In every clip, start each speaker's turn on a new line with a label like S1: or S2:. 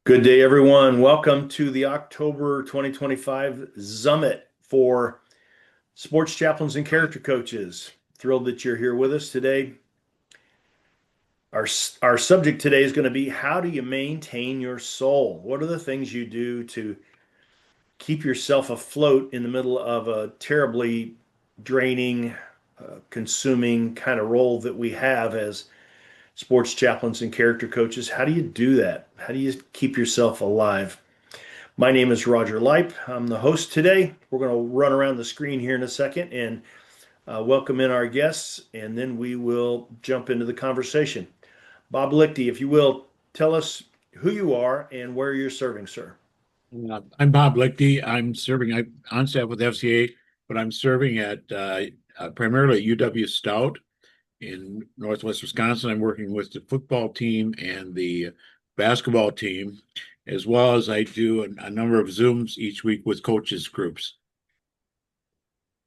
S1: Good day, everyone. Welcome to the October 2025 Zummit for sports chaplains and character coaches. Thrilled that you're here with us today. Our subject today is going to be how do you maintain your soul? What are the things you do to keep yourself afloat in the middle of a terribly draining, consuming kind of role that we have as sports chaplains and character coaches? How do you do that? How do you keep yourself alive? My name is Roger Leip. I'm the host today. We're going to run around the screen here in a second and welcome in our guests, and then we will jump into the conversation. Bob Lichty, if you will, tell us who you are and where you're serving, sir.
S2: I'm Bob Lichty. I'm serving on staff with FCA, but I'm serving at primarily at UW Stout in Northwest Wisconsin. I'm working with the football team and the basketball team, as well as I do a number of Zooms each week with coaches groups.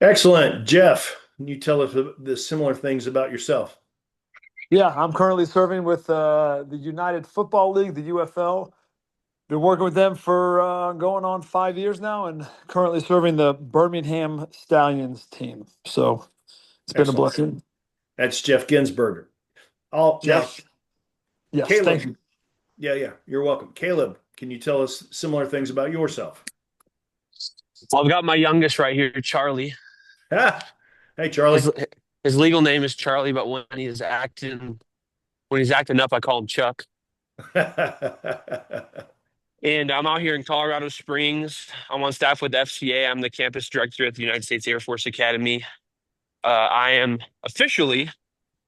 S1: Excellent. Jeff, can you tell us the similar things about yourself?
S3: Yeah, I'm currently serving with the United Football League, the UFL. Been working with them for going on 5 years now, and currently serving the Birmingham Stallions team. So it's been a
S1: Excellent.
S3: blessing.
S1: That's Jeff Ginsberger. Now,
S3: Yes, yes, thank
S1: Caleb.
S3: you.
S1: Yeah, you're welcome. Caleb, can you tell us similar things about yourself?
S4: Well, I've got my youngest right here, Charlie.
S1: Ah, hey, Charlie.
S4: His legal name is Charlie, but when he's acting up, I call him Chuck. And I'm out here in Colorado Springs. I'm on staff with FCA. I'm the campus director at the United States Air Force Academy. I am officially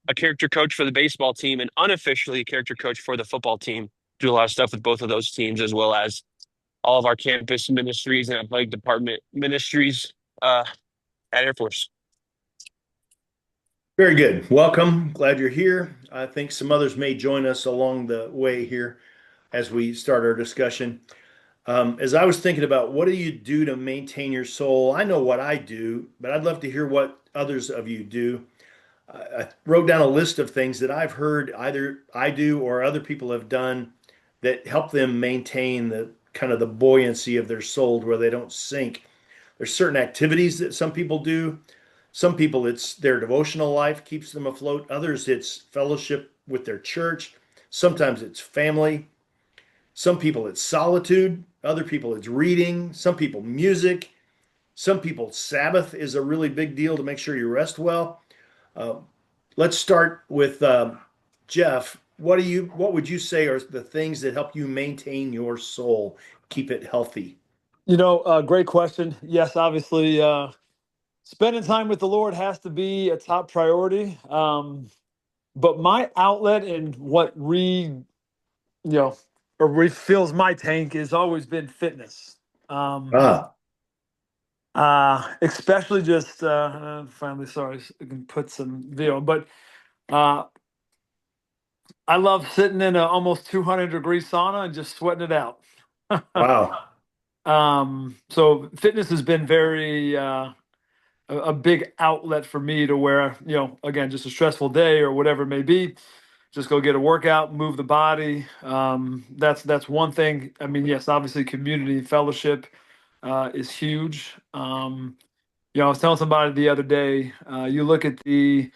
S4: a character coach for the baseball team and unofficially a character coach for the football team. Do a lot of stuff with both of those teams, as well as all of our campus ministries and athletic department ministries at Air Force.
S1: Very good. Welcome. Glad you're here. I think some others may join us along the way here as we start our discussion. As I was thinking about what do you do to maintain your soul, I know what I do, but I'd love to hear what others of you do. I wrote down a list of things that I've heard either I do or other people have done that help them maintain the kind of the buoyancy of their soul where they don't sink. There's certain activities that some people do. Some people, it's their devotional life keeps them afloat. Others, it's fellowship with their church. Sometimes it's family. Some people, it's solitude. Other people, it's reading. Some people, music. Some people, Sabbath is a really big deal to make sure you rest well. Uh, let's start with Jeff. What would you say are the things that help you maintain your soul, keep it healthy?
S3: Great question. Yes, obviously, spending time with the Lord has to be a top priority. But my outlet and what refills my tank has always been fitness. Um,
S1: Ah,
S3: Especially just finally, sorry, I can put some video, but uh, I love sitting in a almost 200-degree sauna and just sweating it out.
S1: wow.
S3: So fitness has been very a big outlet for me to where, again, just a stressful day or whatever it may be, just go get a workout, move the body. That's one thing. I mean, yes, obviously community and fellowship is huge. I was telling somebody the other day, you look at the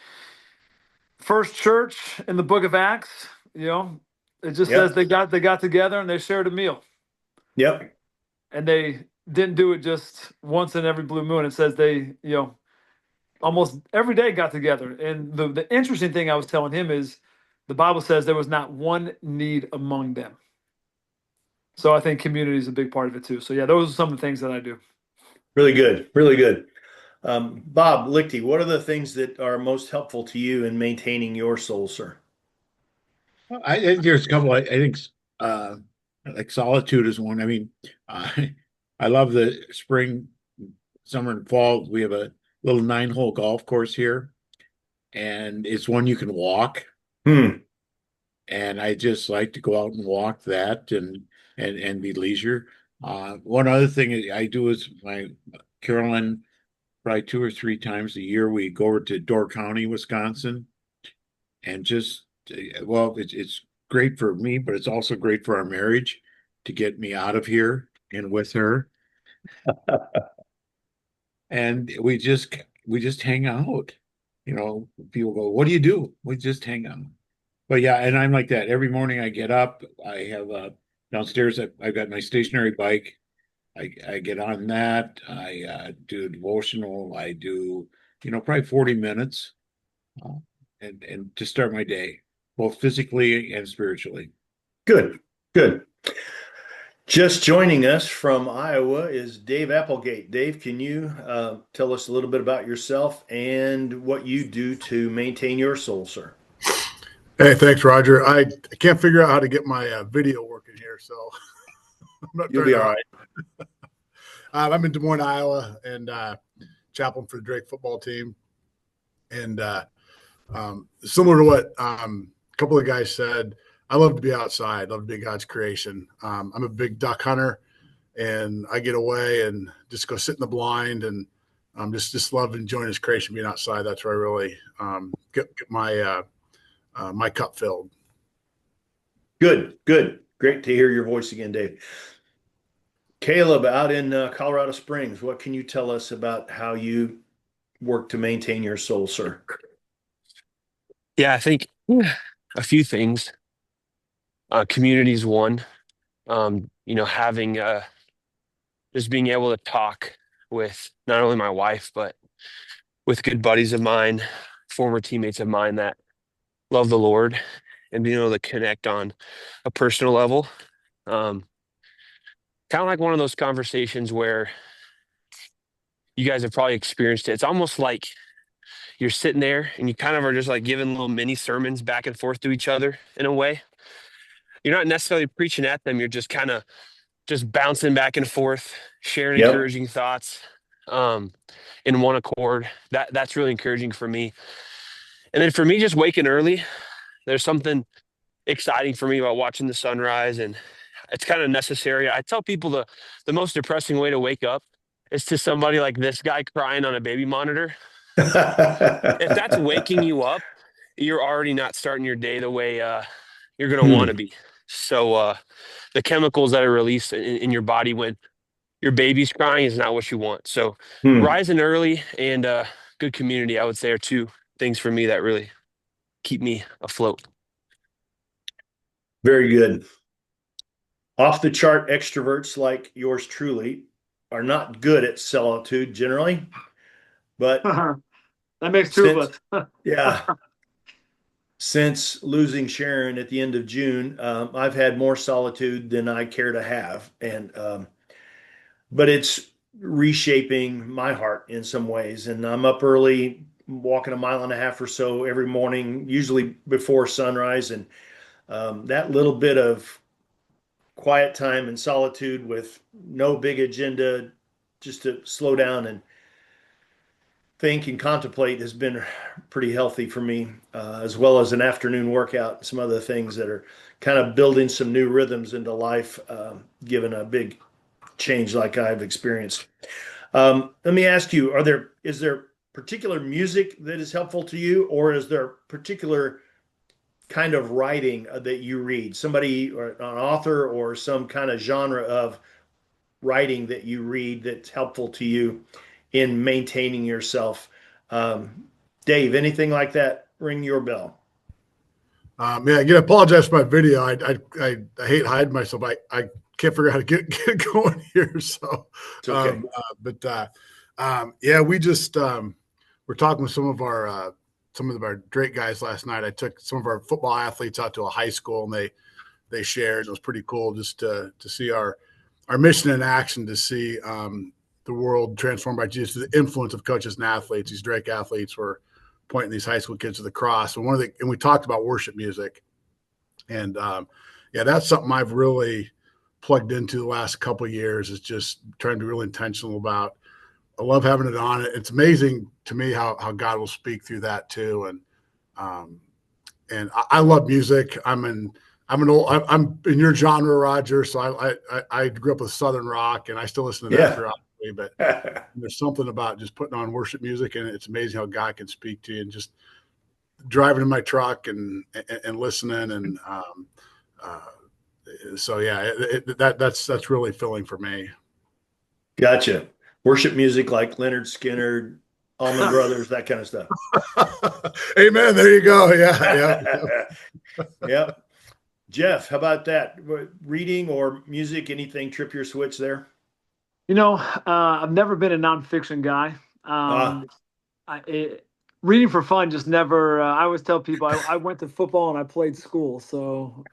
S3: first church in the book of Acts, it just says
S1: Yep.
S3: they got together and they shared a meal.
S1: Yep.
S3: And they didn't do it just once in every blue moon. It says they, almost every day got together. And the interesting thing I was telling him is the Bible says there was not one need among them. So I think community is a big part of it too. So yeah, those are some of the things that I do.
S1: Really good. Really good. Bob Lichty, what are the things that are most helpful to you in maintaining your soul, sir?
S2: I think there's a couple. I think uh, like solitude is one. I mean, uh, I love the spring, summer, and fall. We have a little 9-hole golf course here, and it's one you can walk.
S1: Hmm.
S2: And I just like to go out and walk that and be leisure. One other thing I do is my Carolyn, probably 2 or 3 times a year, we go over to Door County, Wisconsin, and just well, it's great for me, but it's also great for our marriage to get me out of here and with her. And we just hang out. People go, "What do you do?" We just hang out. But yeah, and I'm like that. Every morning I get up, I have downstairs. I've got my stationary bike. I get on that. I do a devotional. I do, probably 40 minutes, uh, and to start my day, both physically and spiritually.
S1: Good, good. Just joining us from Iowa is Dave Applegate. Dave, can you tell us a little bit about yourself and what you do to maintain your soul, sir?
S5: Hey, thanks, Roger. I can't figure out how to get my video working here, so I'm not
S1: You'll
S5: trying
S1: be
S5: to.
S1: all right.
S5: I'm in Des Moines, Iowa, and chaplain for the Drake football team. And similar to what a couple of guys said, I love to be outside. Love to be God's creation. I'm a big duck hunter, and I get away and just go sit in the blind, and just love enjoying His creation, being outside. That's where I really get my my cup filled.
S1: Good, good. Great to hear your voice again, Dave. Caleb, out in Colorado Springs, what can you tell us about how you work to maintain your soul, sir?
S4: Yeah, I think a few things. Community's one. Having just being able to talk with not only my wife, but with good buddies of mine, former teammates of mine that love the Lord, and being able to connect on a personal level. Um, Kind of like one of those conversations where you guys have probably experienced it. It's almost like you're sitting there and you kind of are just like giving little mini sermons back and forth to each other in a way. You're not necessarily preaching at them. You're just kind of just bouncing back and forth, sharing
S1: Yep.
S4: encouraging thoughts, um, in one accord. That's really encouraging for me. And then for me, just waking early, there's something exciting for me about watching the sunrise, and it's kind of necessary. I tell people the most depressing way to wake up is to somebody like this guy crying on a baby monitor. If that's waking you up, you're already not starting your day the way you're going to want to be. So the chemicals that are released in your body when your baby's crying is not what you want. So rising early and good community, I would say, are two things for me that really keep me afloat.
S1: Very good. Off the chart extroverts like yours truly are not good at solitude generally, but
S3: That makes two of us.
S1: yeah, since losing Sharon at the end of June, I've had more solitude than I care to have, and but it's reshaping my heart in some ways. And I'm up early, walking a mile and a half or so every morning, usually before sunrise, and that little bit of quiet time and solitude with no big agenda, just to slow down and think and contemplate has been pretty healthy for me, as well as an afternoon workout and some other things that are kind of building some new rhythms into life, given a big change like I've experienced. Let me ask you, is there particular music that is helpful to you, or is there particular kind of writing that you read? Somebody or an author or some kind of genre of writing that you read that's helpful to you in maintaining yourself? Dave, anything like that ring your bell?
S5: Yeah, again, I apologize for my video. I hate hiding myself. I can't figure out how to get going here. So,
S1: It's okay.
S5: Yeah, we just we're talking with some of our Drake guys last night. I took some of our football athletes out to a high school, and they shared. It was pretty cool just to see our mission in action, to see the world transformed by Jesus, the influence of coaches and athletes. These Drake athletes were pointing these high school kids to the cross. And we talked about worship music, and yeah, that's something I've really plugged into the last couple of years, is just trying to be really intentional about. I love having it on. It's amazing to me how God will speak through that too. And I love music. I'm in your genre, Roger. So I grew up with Southern rock, and I still listen to that periodically. But there's something about just putting on worship music, and it's amazing how God can speak to you. And just driving in my truck and listening. And so, yeah, that's really filling for me.
S1: Gotcha. Worship music like Leonard Skinner, Allman Brothers, that kind of stuff.
S5: Amen. There you go. Yeah.
S1: Yep. Jeff, how about that? Reading or music, anything trip your switch there?
S3: I've never been a nonfiction guy.
S1: Ah.
S3: Reading for fun just never. I always tell people I went to football and I played school, so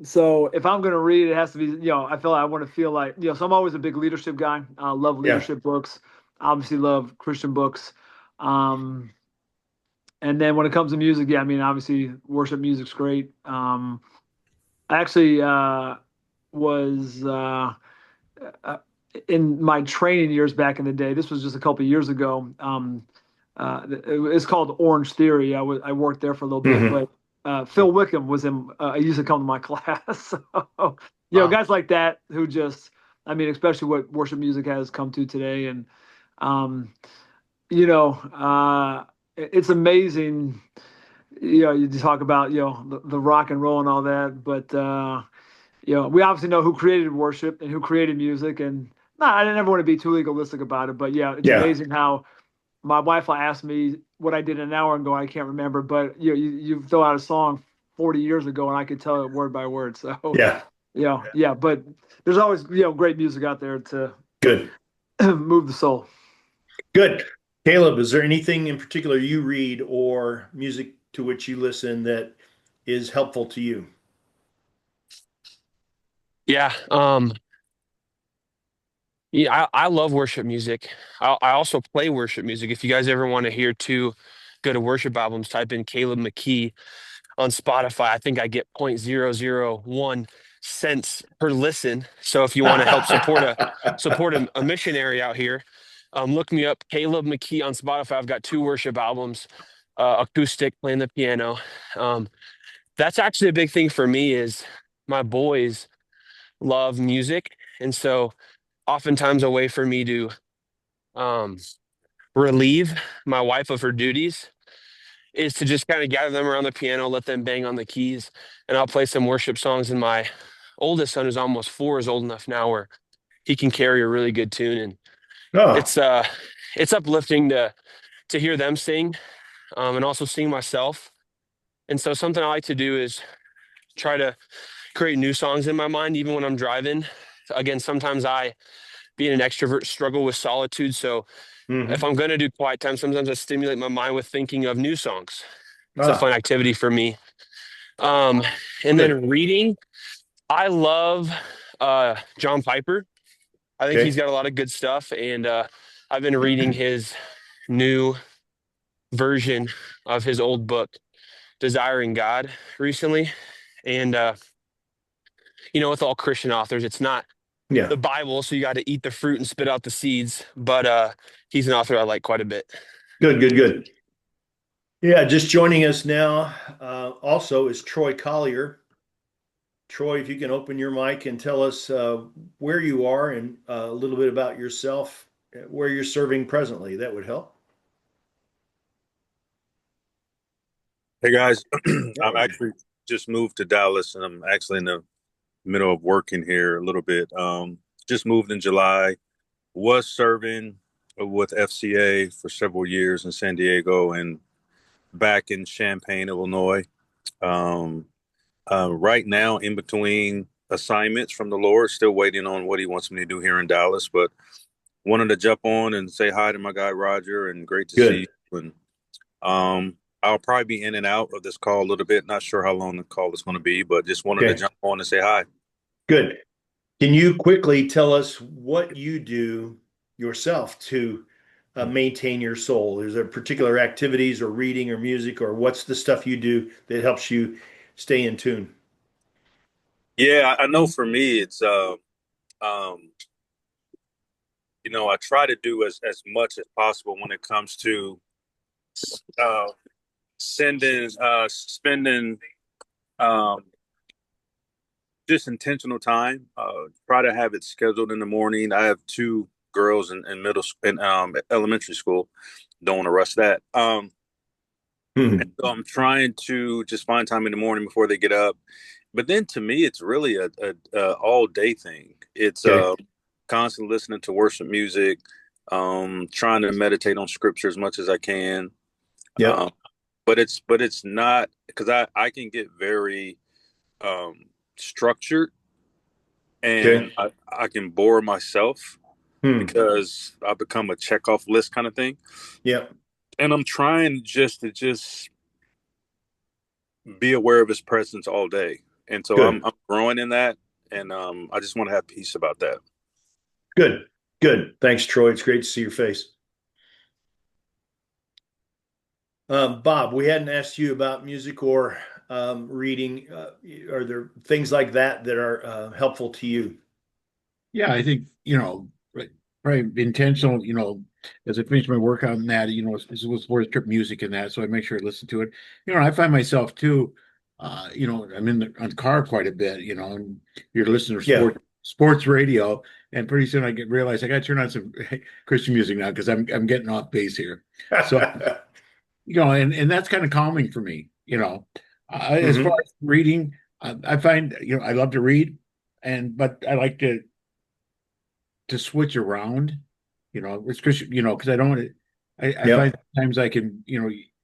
S3: so if I'm going to read, it has to be, I feel like I want to feel like, so I'm always a big leadership guy. I love
S1: Yeah.
S3: leadership books. Obviously, love Christian books. And then when it comes to music, yeah, I mean, obviously, worship music's great. I actually was uh, in my training years back in the day. This was just a couple of years ago. It's called Orange Theory. I worked there for a little bit,
S1: Mhm.
S3: but Phil Wickham was in. He used to come to my class. So,
S5: Wow.
S3: guys like that who just, I mean, especially what worship music has come to today, and um, it's amazing. You talk about the rock and roll and all that, but we obviously know who created worship and who created music, and no, I never want to be too legalistic about it, but yeah, it's
S1: Yeah.
S3: amazing how my wife will ask me what I did an hour ago. I can't remember, but you throw out a song 40 years ago, and I could tell it word by word. So
S1: Yeah.
S3: yeah. But there's always great music out there to
S1: Good.
S3: move the soul.
S1: Good. Caleb, is there anything in particular you read or music to which you listen that is helpful to you?
S4: Yeah. Yeah, I love worship music. I also play worship music. If you guys ever want to hear two good worship albums, type in Caleb McKee on Spotify. I think I get 0.001 cents per listen. So if you want to help support a missionary out here, look me up, Caleb McKee on Spotify. I've got two worship albums, acoustic, playing the piano. That's actually a big thing for me is my boys love music. And so oftentimes a way for me to um, relieve my wife of her duties is to just kind of gather them around the piano, let them bang on the keys, and I'll play some worship songs. And my oldest son, who's almost 4, is old enough now where he can carry a really good tune, and
S1: Oh,
S4: it's uplifting to hear them sing, and also sing myself. And so something I like to do is try to create new songs in my mind, even when I'm driving. Again, sometimes I, being an extrovert, struggle with solitude. So if
S1: hmm.
S4: I'm going to do quiet time, sometimes I stimulate my mind with thinking of new songs. It's a
S1: Ah,
S4: fun activity for me. Um, and
S1: good.
S4: then reading, I love John Piper. I think he's
S1: Okay.
S4: got a lot of good stuff, and I've been reading his new version of his old book, Desiring God, recently. And with all Christian authors, it's not
S1: Yeah.
S4: the Bible, so you got to eat the fruit and spit out the seeds. But he's an author I like quite a bit.
S1: Good, good, good. Yeah, just joining us now also is Troy Collier. Troy, if you can open your mic and tell us where you are and a little bit about yourself, where you're serving presently, that would help.
S6: Hey guys, I'm
S1: Hey.
S6: actually just moved to Dallas and I'm actually in the middle of working here a little bit. Just moved in July, was serving with FCA for several years in San Diego and back in Champaign, Illinois. Um, right now, in between assignments from the Lord, still waiting on what He wants me to do here in Dallas, but wanted to jump on and say hi to my guy Roger and great to see
S1: Good.
S6: you. And I'll probably be in and out of this call a little bit. Not sure how long the call is going to be, but just wanted to
S1: Okay.
S6: jump on and say hi.
S1: Good. Can you quickly tell us what you do yourself to maintain your soul? Is there particular activities or reading or music, or what's the stuff you do that helps you stay in tune?
S6: Yeah, I know for me, it's I try to do as much as possible when it comes to uh, spending um, just intentional time. Try to have it scheduled in the morning. I have two girls in middle and elementary school don't want to rush that.
S1: Hmm.
S6: And so I'm trying to just find time in the morning before they get up. But then to me, it's really a all day thing. It's
S1: Okay.
S6: constantly listening to worship music, trying to meditate on scripture as much as I can.
S1: Yep.
S6: Um, but it's not because I can get very structured,
S1: Okay.
S6: and I can bore myself
S1: Hmm.
S6: because I become a check off list kind of thing.
S1: Yep.
S6: And I'm trying just be aware of his presence all day. And so
S1: Good.
S6: I'm growing in that, and I just want to have peace about that.
S1: Good. Good. Thanks, Troy. It's great to see your face. Bob, we hadn't asked you about music or reading. Are there things like that that are helpful to you?
S2: Yeah, I think, probably intentional, as I finish my work on that, it was for trip music and that, so I make sure I listen to it. I find myself too, I'm in on the car quite a bit, and you're listening to
S1: Yeah.
S2: sports radio, and pretty soon realize I got to turn on some Christian music now because I'm getting off base here. So, and that's kind of calming for me, As far
S1: Hmm.
S2: as reading, I find, I love to read, but I like to switch around, it's Christian, because I don't want to, I
S1: Yep.
S2: find sometimes I can,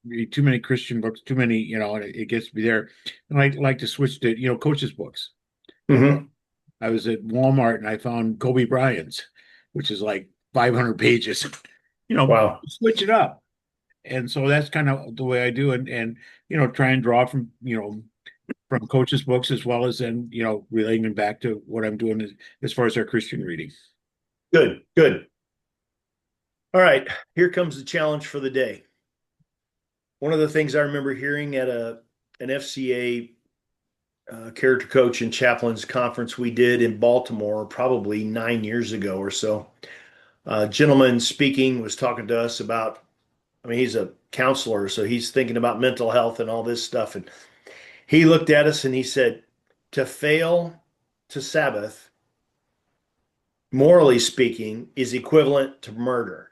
S2: read too many Christian books, too many, and it gets to be there. And I like to switch to, coaches' books.
S1: Hmm.
S2: I was at Walmart and I found Kobe Bryant's, which is like 500 pages,
S1: Wow.
S2: switch it up. And so that's kind of the way I do. And, try and draw from coaches' books as well as then, relating them back to what I'm doing as far as our Christian reading.
S1: Good. Good. All right. Here comes the challenge for the day. One of the things I remember hearing at an FCA character coach and chaplains conference we did in Baltimore probably 9 years ago or so. A gentleman speaking was talking to us about, I mean, he's a counselor, so he's thinking about mental health and all this stuff. And he looked at us and he said, to fail to Sabbath, morally speaking, is equivalent to murder.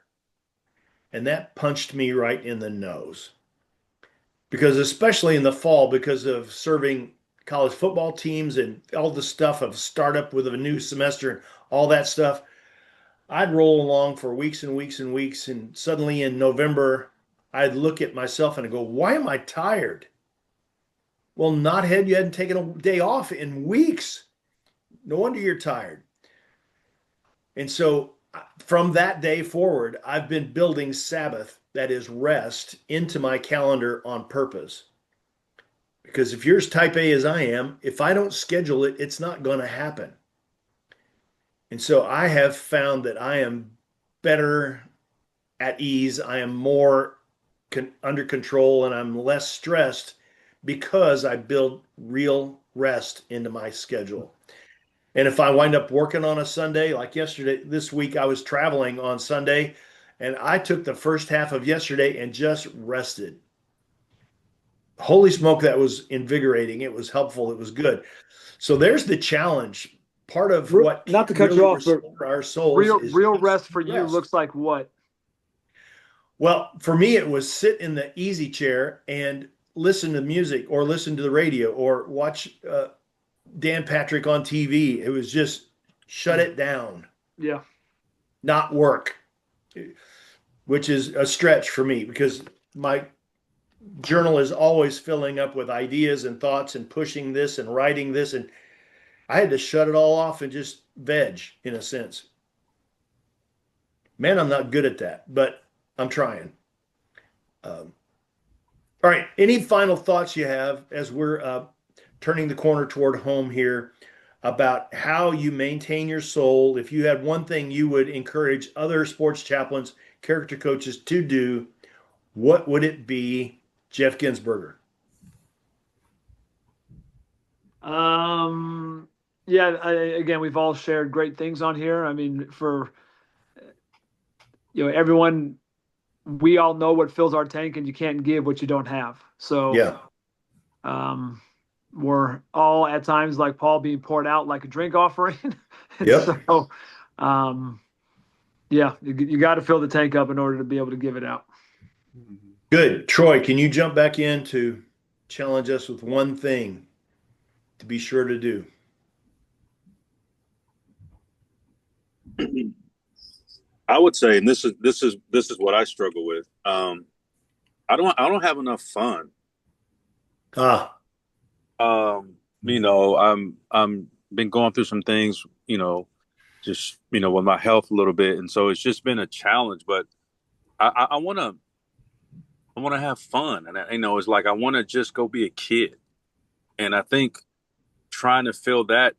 S1: And that punched me right in the nose. Because especially in the fall, because of serving college football teams and all the stuff of startup with a new semester and all that stuff, I'd roll along for weeks and weeks and weeks. And suddenly in November, I'd look at myself and I go, why am I tired? Well, knothead, you hadn't taken a day off in weeks. No wonder you're tired. And so from that day forward, I've been building Sabbath, that is rest, into my calendar on purpose. Because if you're as type A as I am, if I don't schedule it, it's not going to happen. And so I have found that I am better at ease. I am more under control and I'm less stressed because I build real rest into my schedule. And if I wind up working on a Sunday, like yesterday, this week, I was traveling on Sunday and I took the first half of yesterday and just rested. Holy smoke, that was invigorating. It was helpful. It was good. So there's the challenge. Part of what
S3: Not to
S1: can
S3: cut you
S1: really
S3: off, but
S1: restore our souls
S3: real
S1: is
S3: real
S1: just
S3: rest for you
S1: rest.
S3: looks like what?
S1: Well, for me, it was sit in the easy chair and listen to music or listen to the radio or watch Dan Patrick on TV. It was just shut it down,
S3: Yeah.
S1: not work, which is a stretch for me because my journal is always filling up with ideas and thoughts and pushing this and writing this. And I had to shut it all off and just veg in a sense. Man, I'm not good at that, but I'm trying. Um, all right. Any final thoughts you have as we're turning the corner toward home here about how you maintain your soul? If you had one thing you would encourage other sports chaplains, character coaches to do, what would it be, Jeff Ginsberger?
S3: Yeah, again, we've all shared great things on here. I mean, for everyone, we all know what fills our tank, and you can't give what you don't have. So,
S1: Yeah.
S3: um, we're all at times like Paul being poured out like a drink offering. And
S1: Yep.
S3: so, yeah, you got to fill the tank up in order to be able to give it out.
S1: Good. Troy, can you jump back in to challenge us with one thing to be sure to do?
S6: I would say, and this is what I struggle with. I don't have enough fun.
S1: Ah,
S6: I'm been going through some things, just with my health a little bit, and so it's just been a challenge. But I want to have fun, and it's like I want to just go be a kid, and I think trying to fill that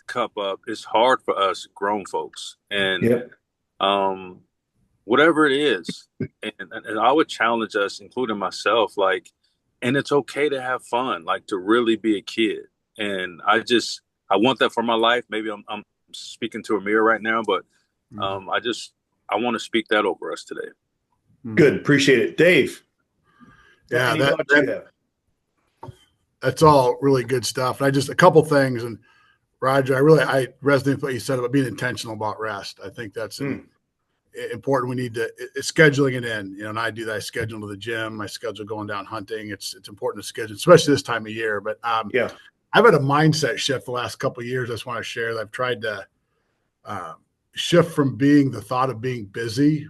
S6: cup up is hard for us grown folks, and
S1: yep.
S6: um, whatever it is, and I would challenge us, including myself, like, and it's okay to have fun, like to really be a kid, and I want that for my life. Maybe I'm speaking to a mirror right now, but I want to speak that over us today.
S1: Good. Appreciate it. Dave,
S5: Yeah,
S1: any thoughts you have?
S5: that's all really good stuff. And a couple things, and Roger, I resonate with what you said about being intentional about rest. I think that's important. We need to it's scheduling it in, and I do that. I schedule to the gym, I schedule going down hunting. It's important to schedule, especially this time of year. But
S1: Yeah.
S5: I've had a mindset shift the last couple of years. I just want to share that I've tried to shift from being the thought of being busy.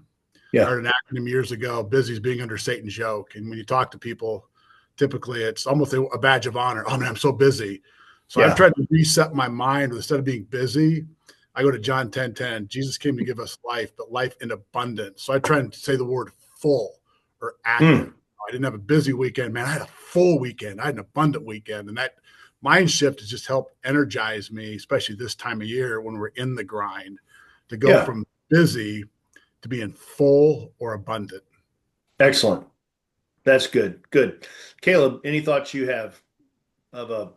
S1: Yeah.
S5: I heard an acronym years ago, busy is being under Satan's yoke. And when you talk to people, typically it's almost a badge of honor. Oh man, I'm so busy. So I've tried to reset my mind. Instead of being busy, I go to John 10:10. Jesus came to give us life, but life in abundance. So I try and say the word full or active. I didn't have a busy weekend, man. I had a full weekend. I had an abundant weekend. And that mind shift has just helped energize me, especially this time of year when we're in the grind, to go from busy to being full or abundant.
S1: Excellent. That's good. Good. Caleb, any thoughts you have of a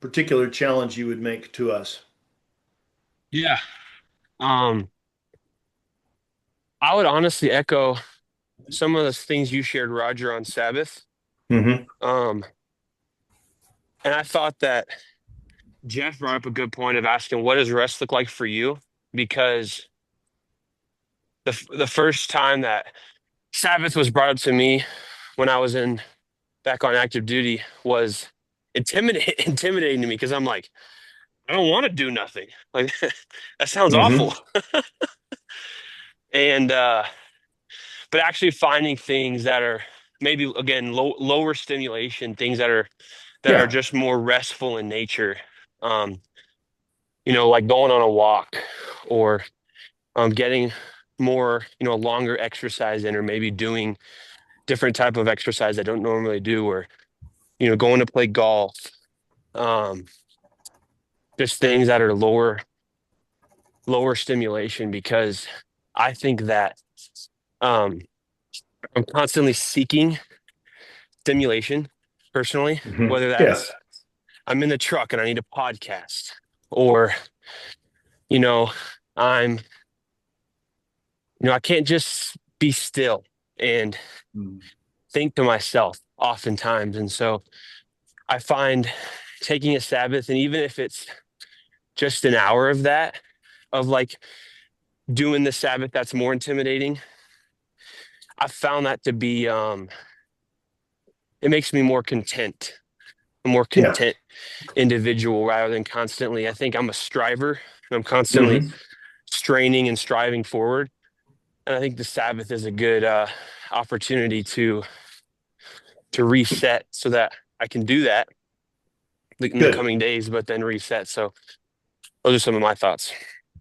S1: particular challenge you would make to us?
S4: Yeah. Um, I would honestly echo some of the things you shared, Roger, on Sabbath.
S1: Mm-hmm.
S4: And I thought that Jeff brought up a good point of asking, what does rest look like for you? Because the first time that Sabbath was brought up to me when I was in back on active duty was intimidating to me because I'm like, I don't want to do nothing. Like that sounds awful.
S1: Mm-hmm.
S4: And but actually finding things that are maybe again lower stimulation, things that are
S1: Yeah.
S4: just more restful in nature. Um, like going on a walk or getting more, longer exercise in, or maybe doing different type of exercise I don't normally do, or going to play golf. Um, just things that are lower stimulation because I think that um, I'm constantly seeking stimulation personally,
S1: Mm-hmm.
S4: whether
S1: Yeah.
S4: that's I'm in the truck and I need a podcast, or you know I'm I can't just be still and think to myself oftentimes. And so I find taking a Sabbath, and even if it's just an hour of that, of like doing the Sabbath, that's more intimidating. I found that to be it makes me more content, a more
S1: Yeah.
S4: content individual rather than constantly. I think I'm a striver. I'm constantly
S1: Mm-hmm.
S4: straining and striving forward. And I think the Sabbath is a good opportunity to reset so that I can do that in the
S1: Good.
S4: coming days, but then reset. So those are some of my thoughts.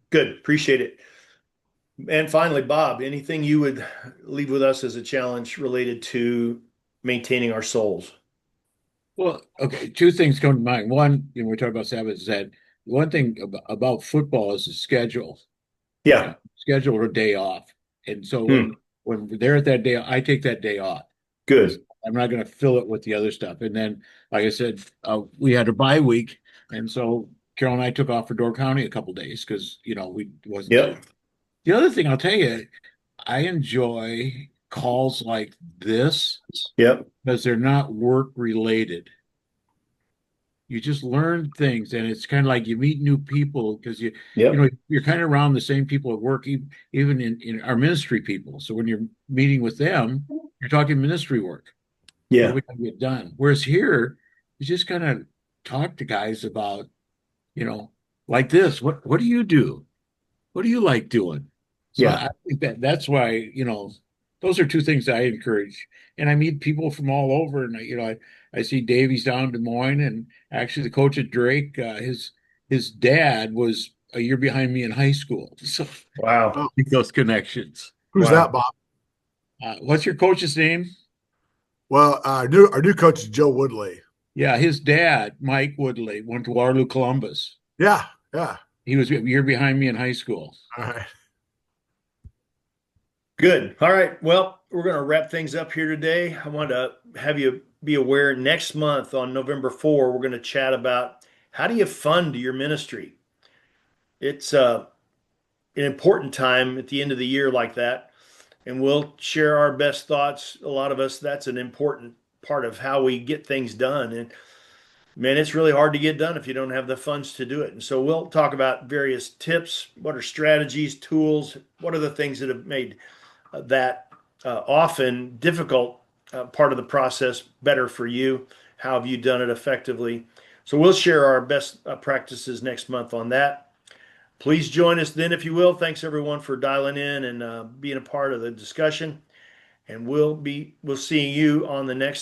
S1: Good. Appreciate it. And finally, Bob, anything you would leave with us as a challenge related to maintaining our souls?
S2: Well, okay, two things come to mind. One, we're talking about Sabbath, is that one thing about football is the schedule.
S1: Yeah.
S2: Schedule a day off. And so
S1: Hmm.
S2: when they're at that day, I take that day off.
S1: Good.
S2: I'm not going to fill it with the other stuff. And then, like I said, we had a bye week, and so Carol and I took off for Door County a couple days because we wasn't there.
S1: Yep.
S2: The other thing I'll tell you, I enjoy calls like this
S1: Yep.
S2: because they're not work related. you just learn things, and it's kind of like you meet new people because you
S1: Yep.
S2: know you're kind of around the same people at work, even in our ministry people. So when you're meeting with them, you're talking ministry work. What are
S1: Yeah.
S2: we going to get done? Whereas here, you just kind of talk to guys about, like this. What do you do? What do you like doing? So
S1: Yeah.
S2: I think that's why, those are two things I encourage. And I meet people from all over, and I see Davies down in Des Moines, and actually the coach at Drake, his dad was a year behind me in high school. So
S1: Wow.
S5: Oh,
S2: make those connections.
S5: who's
S1: Wow.
S5: that, Bob?
S2: What's your coach's name?
S5: Well, our new coach is Joe Woodley.
S2: Yeah, his dad, Mike Woodley, went to Waterloo, Columbus.
S5: Yeah, yeah.
S2: He was a year behind me in high school.
S5: All right.
S1: Good. All right. Well, we're going to wrap things up here today. I want to have you be aware next month on November 4, we're going to chat about how do you fund your ministry. It's an important time at the end of the year like that, and we'll share our best thoughts. A lot of us, that's an important part of how we get things done. And man, it's really hard to get done if you don't have the funds to do it. And so we'll talk about various tips. What are strategies, tools? What are the things that have made that often difficult part of the process better for you? How have you done it effectively? So we'll share our best practices next month on that. Please join us then if you will. Thanks everyone for dialing in and being a part of the discussion. And we'll see you on the next